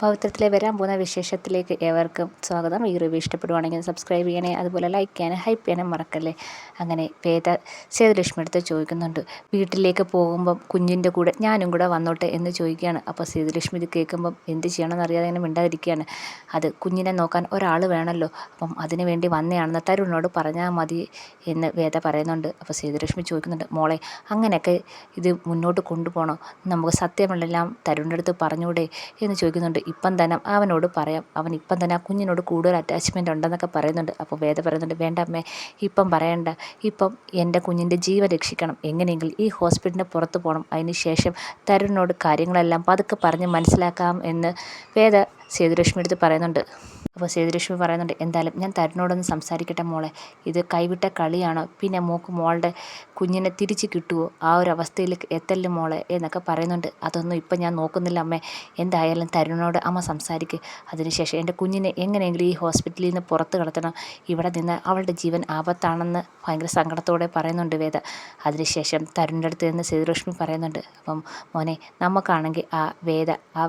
പവിത്രത്തിലെ വരാൻ പോകുന്ന വിശേഷത്തിലേക്ക് ഏവർക്കും സ്വാഗതം. ഈ റിവ്യൂ ഇഷ്ടപ്പെടുവാണെങ്കിൽ സബ്സ്ക്രൈബ് ചെയ്യണേ, അതുപോലെ ലൈക്ക് ചെയ്യാനും ഹൈപ്പ് ചെയ്യാനും മറക്കല്ലേ. അങ്ങനെ വേദ സേതുലക്ഷ്മി അടുത്ത് ചോദിക്കുന്നുണ്ട്, വീട്ടിലേക്ക് പോകുമ്പം കുഞ്ഞിൻ്റെ കൂടെ ഞാനും കൂടെ വന്നോട്ടെ എന്ന് ചോദിക്കുകയാണ്. അപ്പോൾ സേതുലക്ഷ്മി ഇത് കേൾക്കുമ്പം എന്ത് ചെയ്യണമെന്ന് അറിയാതെ ഇങ്ങനെ മിണ്ടാതിരിക്കുകയാണ്. അത് കുഞ്ഞിനെ നോക്കാൻ ഒരാൾ വേണമല്ലോ, അപ്പം അതിനു വേണ്ടി വന്നതാണെന്ന് തരുണിനോട് പറഞ്ഞാൽ മതി എന്ന് വേദ പറയുന്നുണ്ട്. അപ്പോൾ സേതുലക്ഷ്മി ചോദിക്കുന്നുണ്ട്, മോളെ അങ്ങനെയൊക്കെ ഇത് മുന്നോട്ട് കൊണ്ടുപോകണോ, നമുക്ക് സത്യമെല്ലാം തരുണിൻ്റെ അടുത്ത് പറഞ്ഞൂടെ എന്ന് ചോദിക്കുന്നുണ്ട്. ഇപ്പം തന്നെ അവനോട് പറയാം, അവൻ ഇപ്പം തന്നെ ആ കുഞ്ഞിനോട് കൂടുതൽ അറ്റാച്ച്മെൻ്റ് ഉണ്ടെന്നൊക്കെ പറയുന്നുണ്ട്. അപ്പോൾ വേദ പറയുന്നുണ്ട്, വേണ്ട അമ്മേ, ഇപ്പം പറയണ്ട, ഇപ്പം എൻ്റെ കുഞ്ഞിൻ്റെ ജീവൻ രക്ഷിക്കണം, എങ്ങനെയെങ്കിലും ഈ ഹോസ്പിറ്റലിന് പുറത്ത് പോകണം, അതിന് ശേഷം തരുണിനോട് കാര്യങ്ങളെല്ലാം പതുക്കെ പറഞ്ഞ് മനസ്സിലാക്കാം എന്ന് വേദ സേതുലക്ഷ്മി അടുത്ത് പറയുന്നുണ്ട്. അപ്പോൾ സേതുലക്ഷ്മി പറയുന്നുണ്ട്, എന്തായാലും ഞാൻ തരുണിനോടൊന്ന് സംസാരിക്കട്ടെ മോളെ, ഇത് കൈവിട്ട കളിയാണോ, പിന്നെ മോളുടെ കുഞ്ഞിനെ തിരിച്ച് കിട്ടുമോ, ആ ഒരു അവസ്ഥയിലേക്ക് എത്തല്ലേ മോളെ എന്നൊക്കെ പറയുന്നുണ്ട്. അതൊന്നും ഇപ്പം ഞാൻ നോക്കുന്നില്ല അമ്മേ, എന്തായാലും തരുണിനോട് അമ്മ സംസാരിക്കുക, അതിനുശേഷം എൻ്റെ കുഞ്ഞിനെ എങ്ങനെയെങ്കിലും ഈ ഹോസ്പിറ്റലിൽ നിന്ന് പുറത്ത് കടത്തണം, ഇവിടെ നിന്ന് അവളുടെ ജീവൻ ആപത്താണെന്ന് ഭയങ്കര സങ്കടത്തോടെ പറയുന്നുണ്ട് വേദ. അതിനുശേഷം തരുണിൻ്റെ അടുത്ത് നിന്ന് സേതുലക്ഷ്മി പറയുന്നുണ്ട്, അപ്പം മോനെ, നമുക്കാണെങ്കിൽ ആ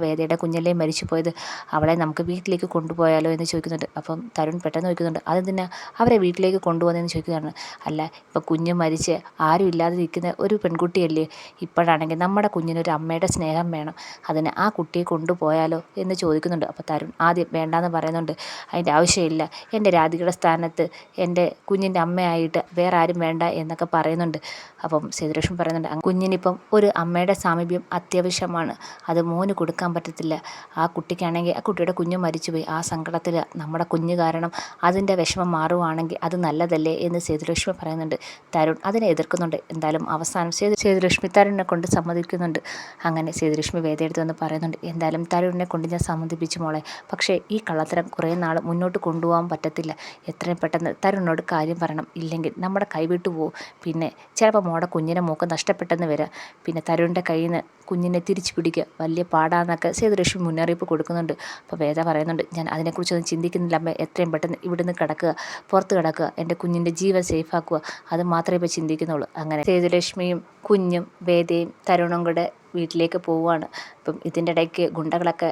വേദയുടെ കുഞ്ഞല്ലേ മരിച്ചു പോയത്, അവളെ നമുക്ക് വീട്ടിലേക്ക് കൊണ്ടുപോയാലോ എന്ന് ചോദിക്കുന്നുണ്ട്. അപ്പം തരുൺ പെട്ടെന്ന് ചോദിക്കുന്നുണ്ട്, അതെന്തിനാ അവരെ വീട്ടിലേക്ക് കൊണ്ടുപോകുന്നതെന്ന് ചോദിക്കുകയാണ്. അല്ല, ഇപ്പം കുഞ്ഞ് മരിച്ച് ആരും ഇല്ലാതെ നിൽക്കുന്ന ഒരു പെൺകുട്ടിയല്ലേ, ഇപ്പോഴാണെങ്കിൽ നമ്മുടെ കുഞ്ഞിനൊരു അമ്മയുടെ സ്നേഹം വേണം, അതിന് ആ കുട്ടിയെ കൊണ്ടുപോയാലോ എന്ന് ചോദിക്കുന്നുണ്ട്. അപ്പോൾ തരുൺ ആദ്യം വേണ്ടാന്ന് പറയുന്നുണ്ട്. അതിൻ്റെ ആവശ്യമില്ല, എൻ്റെ രാധികയുടെ സ്ഥാനത്ത് എൻ്റെ കുഞ്ഞിൻ്റെ അമ്മയായിട്ട് വേറെ ആരും വേണ്ട എന്നൊക്കെ പറയുന്നുണ്ട്. അപ്പം സേതുലക്ഷ്മി പറയുന്നുണ്ട്, കുഞ്ഞിനിപ്പം ഒരു അമ്മയുടെ സാമീപ്യം അത്യാവശ്യമാണ്, അത് മോന് കൊടുക്കാൻ പറ്റത്തില്ല, ആ കുട്ടിക്കാണെങ്കിൽ ആ കുട്ടിയുടെ കുഞ്ഞ് മരിച്ചുപോയി, ആ സങ്കടത്തിൽ നമ്മുടെ കുഞ്ഞ് കാരണം അതിൻ്റെ വിഷമം മാറുവാണെങ്കിൽ അത് നല്ലതല്ലേ എന്ന് സേതുലക്ഷ്മി പറയുന്നുണ്ട്. തരുൺ അതിനെ എതിർക്കുന്നുണ്ട്. എന്തായാലും അവസാനം സേതുലക്ഷ്മി തരുണിനെ കൊണ്ട് സമ്മതിക്കുന്നുണ്ട്. അങ്ങനെ സേതുലക്ഷ്മി വേദയെടുത്ത് വന്ന് പറയുന്നുണ്ട്, എന്തായാലും തരുണിനെ കൊണ്ട് ഞാൻ സമ്മതിപ്പിച്ചു മോളെ, പക്ഷേ ഈ കള്ളത്തരം കുറേ നാൾ മുന്നോട്ട് കൊണ്ടുപോകാൻ പറ്റത്തില്ല, എത്രയും പെട്ടെന്ന് തരുണിനോട് കാര്യം പറയണം, ഇല്ലെങ്കിൽ നമ്മുടെ കൈവിട്ടു പോകും, പിന്നെ ചിലപ്പോൾ മോളുടെ കുഞ്ഞിനെ മോക്ക് നഷ്ടപ്പെട്ടെന്ന് വരാം, പിന്നെ തരുണിൻ്റെ കയ്യിൽ നിന്ന് കുഞ്ഞിനെ തിരിച്ചു പിടിക്കുക വലിയ പാടാന്നൊക്കെ സേതുലക്ഷ്മി മുന്നറിയിപ്പ് കൊടുക്കുന്നുണ്ട്. അപ്പോൾ വേദ പറയുന്നുണ്ട്, ഞാൻ അതിനെക്കുറിച്ചൊന്നും ചിന്തിക്കുന്നില്ല അമ്മ, എത്രയും പെട്ടെന്ന് ഇവിടുന്ന് കിടക്കുക, പുറത്ത് കിടക്കുക, എൻ്റെ കുഞ്ഞിൻ്റെ ജീവൻ സേഫാക്കുക, അത് മാത്രമേ ഇപ്പോൾ ചിന്തിക്കുന്നുള്ളൂ. അങ്ങനെ സേതുലക്ഷ്മിയും കുഞ്ഞും വേദയും തരുണും കൂടെ വീട്ടിലേക്ക് പോവുകയാണ്. അപ്പം ഇതിൻ്റെ ഇടയ്ക്ക് ഗുണ്ടകളൊക്കെ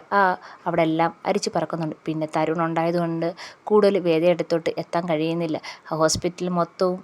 അവിടെ എല്ലാം അരിച്ചു പറക്കുന്നുണ്ട്. പിന്നെ തരുൺ ഉണ്ടായതുകൊണ്ട് കൂടുതൽ വേദയുടെ അടുത്തോട്ട് എത്താൻ കഴിയുന്നില്ല. ഹോസ്പിറ്റൽ മൊത്തവും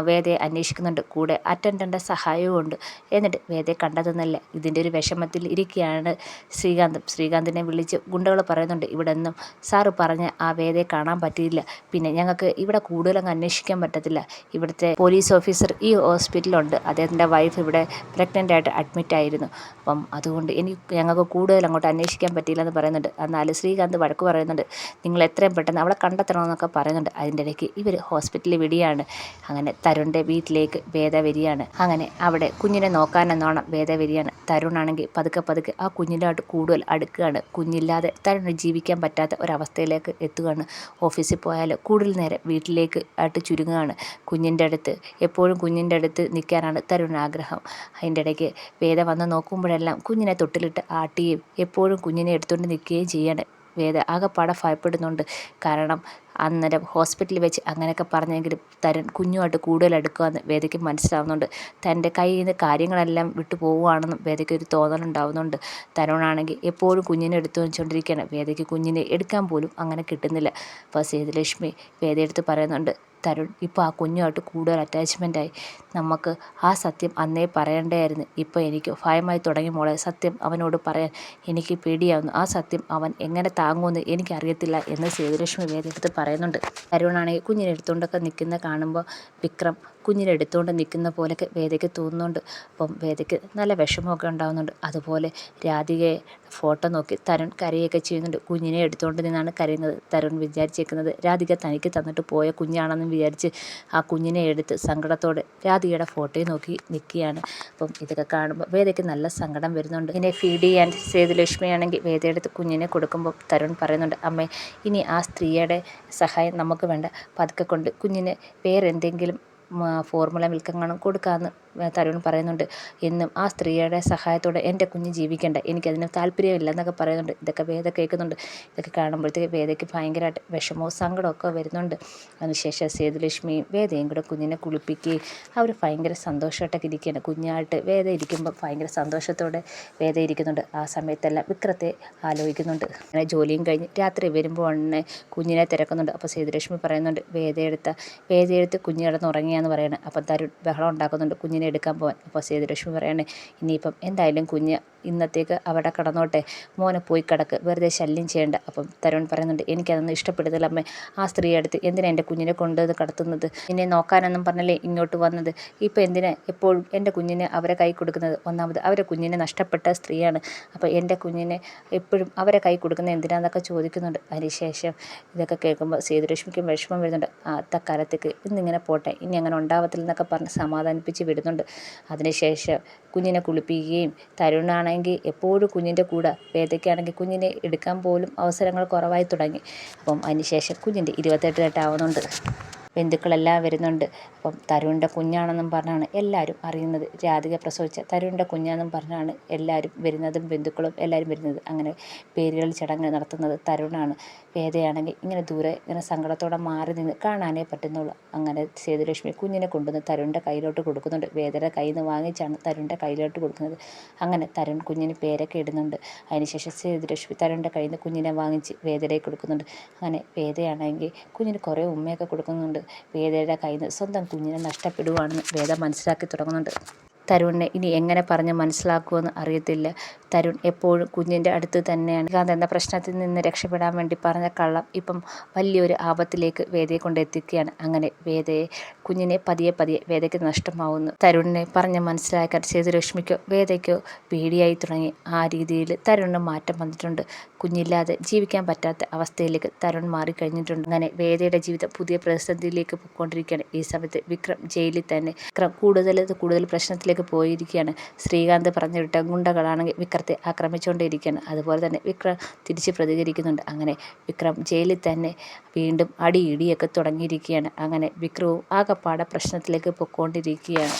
വേദയെ അന്വേഷിക്കുന്നുണ്ട്, കൂടെ അറ്റൻഡൻ്റെ സഹായവും ഉണ്ട്. എന്നിട്ട് വേദയെ കണ്ടതെന്നല്ല, ഇതിൻ്റെ ഒരു വിഷമത്തിൽ ഇരിക്കുകയാണ് ശ്രീകാന്തിനെ വിളിച്ച് ഗുണ്ടകൾ പറയുന്നുണ്ട്, ഇവിടെ നിന്നും സാറ് പറഞ്ഞ് ആ വേദയെ കാണാൻ പറ്റിയില്ല, പിന്നെ ഞങ്ങൾക്ക് ഇവിടെ കൂടുതലങ്ങ് അന്വേഷിക്കാൻ പറ്റത്തില്ല, ഇവിടുത്തെ പോലീസ് ഓഫീസർ ഈ ഹോസ്പിറ്റലുണ്ട്, അദ്ദേഹത്തിൻ്റെ വൈഫ് ഇവിടെ പ്രഗ്നൻ്റ് ആയിട്ട് അഡ്മിറ്റ് ആയിരുന്നു, അപ്പം അതുകൊണ്ട് ഞങ്ങൾക്ക് കൂടുതൽ അങ്ങോട്ട് അന്വേഷിക്കാൻ പറ്റിയില്ലെന്ന് പറയുന്നുണ്ട്. എന്നാൽ ശ്രീകാന്ത് വഴക്ക് പറയുന്നുണ്ട്, നിങ്ങൾ എത്രയും പെട്ടെന്ന് അവളെ കണ്ടെത്തണമെന്നൊക്കെ പറയുന്നുണ്ട്. അതിൻ്റെ ഇടയ്ക്ക് ഇവർ ഹോസ്പിറ്റലിൽ വിടിയാണ്. അങ്ങനെ തരുണിൻ്റെ വീട്ടിലേക്ക് വേദ വരികയാണ്. അങ്ങനെ അവിടെ കുഞ്ഞിനെ നോക്കാനെന്നോണം വേദ വരികയാണ്. തരുണാണെങ്കിൽ പതുക്കെ ആ കുഞ്ഞിനായിട്ട് കൂടുതൽ അടുക്കുകയാണ്. കുഞ്ഞില്ലാതെ തരുണിന് ജീവിക്കാൻ പറ്റാത്ത ഒരവസ്ഥയിലേക്ക് എത്തുകയാണ്. ഓഫീസിൽ പോയാൽ കൂടുതൽ നേരം വീട്ടിലേക്ക് ആയിട്ട് ചുരുങ്ങുകയാണ്. എപ്പോഴും കുഞ്ഞിൻ്റെ അടുത്ത് നിൽക്കാനാണ് തരുണിന് ആഗ്രഹം. അതിൻ്റെ ഇടയ്ക്ക് വേദ വന്ന് നോക്കുമ്പോഴെല്ലാം കുഞ്ഞിനെ തൊട്ടിലിട്ട് ആട്ടുകയും എപ്പോഴും കുഞ്ഞിനെ എടുത്തുകൊണ്ട് നിൽക്കുകയും ചെയ്യാണ്. വേദ ആകെപ്പാടെ ഭയപ്പെടുന്നുണ്ട്. കാരണം അന്നേരം ഹോസ്പിറ്റലിൽ വെച്ച് അങ്ങനെയൊക്കെ പറഞ്ഞെങ്കിലും തരുൺ കുഞ്ഞുമായിട്ട് കൂടുതൽ അടുക്കുമെന്ന് വേദയ്ക്ക് മനസ്സിലാവുന്നുണ്ട്. തൻ്റെ കയ്യിൽ നിന്ന് കാര്യങ്ങളെല്ലാം വിട്ടു പോവുകയാണെന്നും വേദയ്ക്ക് ഒരു തോന്നലുണ്ടാവുന്നുണ്ട്. തരുണാണെങ്കിൽ എപ്പോഴും കുഞ്ഞിനെ എടുത്തു വെച്ചുകൊണ്ടിരിക്കുകയാണ്. വേദയ്ക്ക് കുഞ്ഞിനെ എടുക്കാൻ പോലും അങ്ങനെ കിട്ടുന്നില്ല. അപ്പോൾ സേതുലക്ഷ്മി വേദയെടുത്ത് പറയുന്നുണ്ട്, തരുൺ ഇപ്പോൾ ആ കുഞ്ഞുമായിട്ട് കൂടുതൽ അറ്റാച്ച്മെൻറ്റായി, നമുക്ക് ആ സത്യം അന്നേ പറയേണ്ടതായിരുന്നു, ഇപ്പോൾ എനിക്ക് ഭയമായി തുടങ്ങി മോളെ, സത്യം അവനോട് പറയാൻ എനിക്ക് പേടിയാവുന്നു, ആ സത്യം അവൻ എങ്ങനെ താങ്ങുമെന്ന് എനിക്കറിയത്തില്ല എന്ന് സേതുലക്ഷ്മി വേദയെടുത്ത് പറയുന്നുണ്ട്. തരുണാണെങ്കിൽ കുഞ്ഞിനെ എടുത്തുകൊണ്ടൊക്കെ നിൽക്കുന്ന കാണുമ്പോൾ വിക്രം കുഞ്ഞിനെ എടുത്തുകൊണ്ട് നിൽക്കുന്ന പോലെയൊക്കെ വേദയ്ക്ക് തോന്നുന്നുണ്ട്. അപ്പം വേദയ്ക്ക് നല്ല വിഷമമൊക്കെ ഉണ്ടാകുന്നുണ്ട്. അതുപോലെ രാധികയെ ഫോട്ടോ നോക്കി തരുൺ കരയൊക്കെ ചെയ്യുന്നുണ്ട്. കുഞ്ഞിനെ എടുത്തുകൊണ്ട് നിന്നാണ് കരയുന്നത്. തരുൺ വിചാരിച്ചേക്കുന്നത് രാധിക തനിക്ക് തന്നിട്ട് പോയ കുഞ്ഞാണെന്ന് വിചാരിച്ച് ആ കുഞ്ഞിനെ എടുത്ത് സങ്കടത്തോടെ രാധികയുടെ ഫോട്ടോയെ നോക്കി നിൽക്കുകയാണ്. അപ്പം ഇതൊക്കെ കാണുമ്പോൾ വേദയ്ക്ക് നല്ല സങ്കടം വരുന്നുണ്ട്. ഇങ്ങനെ ഫീഡ് ചെയ്യാൻ സേതുലക്ഷ്മിയാണെങ്കിൽ വേദയെടുത്ത് കുഞ്ഞിനെ കൊടുക്കുമ്പോൾ തരുൺ പറയുന്നുണ്ട്, അമ്മേ, ഇനി ആ സ്ത്രീയുടെ സഹായം നമുക്ക് വേണ്ട, പതുക്കെ കൊണ്ട് കുഞ്ഞിന് വേറെ എന്തെങ്കിലും ഫോർമുല മിൽക്കെങ്ങാനും കൊടുക്കാമെന്ന് തരുൺ പറയുന്നുണ്ട്, എന്നും ആ സ്ത്രീയുടെ സഹായത്തോടെ എൻ്റെ കുഞ്ഞ് ജീവിക്കേണ്ട, എനിക്കതിന് താല്പര്യമില്ല എന്നൊക്കെ പറയുന്നുണ്ട്. ഇതൊക്കെ വേദ കേൾക്കുന്നുണ്ട്. ഇതൊക്കെ കാണുമ്പോഴത്തേക്ക് വേദയ്ക്ക് ഭയങ്കരമായിട്ട് വിഷമവും സങ്കടമൊക്കെ വരുന്നുണ്ട്. അതിനുശേഷം സേതുലക്ഷ്മിയും വേദയും കൂടെ കുഞ്ഞിനെ കുളിപ്പിക്കുകയും അവർ ഭയങ്കര സന്തോഷമായിട്ടൊക്കെ ഇരിക്കുകയാണ്. കുഞ്ഞായിട്ട് വേദ ഇരിക്കുമ്പോൾ ഭയങ്കര സന്തോഷത്തോടെ വേദ ഇരിക്കുന്നുണ്ട്. ആ സമയത്തെല്ലാം വിക്രത്തെ ആലോചിക്കുന്നുണ്ട്. അങ്ങനെ ജോലിയും കഴിഞ്ഞ് രാത്രി വരുമ്പോൾ ഉടനെ കുഞ്ഞിനെ തിരക്കുന്നുണ്ട്. അപ്പോൾ സേതുലക്ഷ്മി പറയുന്നുണ്ട്, വേദയെടുത്ത് കുഞ്ഞ് കിടന്ന് ഉറങ്ങിയാന്ന് പറയണേ. അപ്പം തരുൺ ബഹളം ഉണ്ടാക്കുന്നുണ്ട് കുഞ്ഞിനെ എടുക്കാൻ പോകാൻ. അപ്പോൾ സേതുലക്ഷ്മി പറയണേ, ഇനിയിപ്പം എന്തായാലും കുഞ്ഞ് ഇന്നത്തേക്ക് അവിടെ കിടന്നോട്ടെ, മോനെ പോയി കിടക്ക്, വെറുതെ ശല്യം ചെയ്യേണ്ട. അപ്പം തരുൺ പറയുന്നുണ്ട്, എനിക്കതൊന്നും ഇഷ്ടപ്പെടുന്നില്ല അമ്മേ, ആ സ്ത്രീയെ അടുത്ത് എന്തിനാ എൻ്റെ കുഞ്ഞിനെ കൊണ്ടുവന്ന് കടത്തുന്നത്, എന്നെ നോക്കാനൊന്നും പറഞ്ഞല്ലേ ഇങ്ങോട്ട് വന്നത്, ഇപ്പം എന്തിനാ എപ്പോഴും എൻ്റെ കുഞ്ഞിനെ അവരെ കൈ കൊടുക്കുന്നത്, ഒന്നാമത് അവരെ കുഞ്ഞിനെ നഷ്ടപ്പെട്ട സ്ത്രീയാണ്, അപ്പോൾ എൻ്റെ കുഞ്ഞിനെ എപ്പോഴും അവരെ കൈ കൊടുക്കുന്നത് എന്തിനാന്നൊക്കെ ചോദിക്കുന്നുണ്ട്. അതിനുശേഷം ഇതൊക്കെ കേൾക്കുമ്പോൾ സേതുലക്ഷ്മിക്കും വിഷമം വരുന്നുണ്ട്. കാലത്തേക്ക് ഇന്നിങ്ങനെ പോട്ടെ, ഇനി അങ്ങനെ ഉണ്ടാവത്തില്ലെന്നൊക്കെ പറഞ്ഞ് സമാധാനിപ്പിച്ച് വിടുന്നുണ്ട്. അതിനുശേഷം കുഞ്ഞിനെ കുളിപ്പിക്കുകയും തരുണാണെങ്കിൽ എപ്പോഴും കുഞ്ഞിൻ്റെ കൂടെ, വേദയ്ക്കാണെങ്കിൽ കുഞ്ഞിനെ എടുക്കാൻ പോലും അവസരങ്ങൾ കുറവായി തുടങ്ങി. അപ്പം അതിനുശേഷം കുഞ്ഞിൻ്റെ 28 കെട്ടാവുന്നുണ്ട്. ബന്ധുക്കളെല്ലാം വരുന്നുണ്ട്. അപ്പം തരുണിൻ്റെ കുഞ്ഞാണെന്നും പറഞ്ഞാണ് എല്ലാവരും അറിയുന്നത്. രാധിക പ്രസവിച്ച തരുണിൻ്റെ കുഞ്ഞാണെന്നും പറഞ്ഞാണ് എല്ലാവരും വരുന്നതും ബന്ധുക്കളും എല്ലാവരും വരുന്നത്. അങ്ങനെ പേരുകൾ ചടങ്ങ് നടത്തുന്നത് തരുണാണ്. വേദയാണെങ്കിൽ ഇങ്ങനെ ദൂരെ ഇങ്ങനെ സങ്കടത്തോടെ മാറി നിന്ന് കാണാനേ പറ്റുന്നുള്ളൂ. അങ്ങനെ സേതുലക്ഷ്മി കുഞ്ഞിനെ കൊണ്ടുവന്ന് തരുണിൻ്റെ കയ്യിലോട്ട് കൊടുക്കുന്നുണ്ട്. വേദയുടെ കയ്യിൽ നിന്ന് വാങ്ങിച്ചാണ് തരുണിൻ്റെ കയ്യിലോട്ട് കൊടുക്കുന്നത്. അങ്ങനെ തരുൺ കുഞ്ഞിന് പേരൊക്കെ ഇടുന്നുണ്ട്. അതിനുശേഷം സേതുലക്ഷ്മി തരുണിൻ്റെ കയ്യിൽ നിന്ന് കുഞ്ഞിനെ വാങ്ങിച്ച് വേദയിലേക്ക് കൊടുക്കുന്നുണ്ട്. അങ്ങനെ വേദയാണെങ്കിൽ കുഞ്ഞിന് കുറേ ഉമ്മയൊക്കെ കൊടുക്കുന്നുണ്ട്. വേദയുടെ കയ്യിൽ നിന്ന് സ്വന്തം കുഞ്ഞിനെ നഷ്ടപ്പെടുവാണെന്ന് വേദ മനസ്സിലാക്കി തുടങ്ങുന്നുണ്ട്. തരുണിനെ ഇനി എങ്ങനെ പറഞ്ഞ് മനസ്സിലാക്കുമെന്ന് അറിയത്തില്ല. തരുൺ എപ്പോഴും കുഞ്ഞിൻ്റെ അടുത്ത് തന്നെയാണ്. ശ്രീകാന്ത് എന്ന പ്രശ്നത്തിൽ നിന്ന് രക്ഷപ്പെടാൻ വേണ്ടി പറഞ്ഞ കള്ളം ഇപ്പം വലിയൊരു ആപത്തിലേക്ക് വേദയെ കൊണ്ടെത്തിക്കുകയാണ്. അങ്ങനെ കുഞ്ഞിനെ പതിയെ വേദയ്ക്ക് നഷ്ടമാവുന്നു. തരുണിനെ പറഞ്ഞ് മനസ്സിലാക്കാൻ സേതുലക്ഷ്മിക്കോ വേദയ്ക്കോ പേടിയായി തുടങ്ങി. ആ രീതിയിൽ തരുണിന് മാറ്റം വന്നിട്ടുണ്ട്. കുഞ്ഞില്ലാതെ ജീവിക്കാൻ പറ്റാത്ത അവസ്ഥയിലേക്ക് തരുൺ മാറിക്കഴിഞ്ഞിട്ടുണ്ട്. അങ്ങനെ വേദയുടെ ജീവിതം പുതിയ പ്രതിസന്ധിയിലേക്ക് പോയിക്കൊണ്ടിരിക്കുകയാണ്. ഈ സമയത്ത് വിക്രം ജയിലിൽ തന്നെ. വിക്രം കൂടുതൽ പ്രശ്നത്തിലേക്ക് പോയിരിക്കുകയാണ്. ശ്രീകാന്ത് പറഞ്ഞു വിട്ട ഗുണ്ടകളാണെങ്കിൽ വിക്രത്തെ ആക്രമിച്ചുകൊണ്ടിരിക്കുകയാണ്. അതുപോലെ തന്നെ വിക്രം തിരിച്ച് പ്രതികരിക്കുന്നുണ്ട്. അങ്ങനെ വിക്രം ജയിലിൽ തന്നെ വീണ്ടും ഇടിയൊക്കെ തുടങ്ങിയിരിക്കുകയാണ്. അങ്ങനെ വിക്രവും ആകപ്പാടെ പ്രശ്നത്തിലേക്ക് പോയിക്കൊണ്ടിരിക്കുകയാണ്.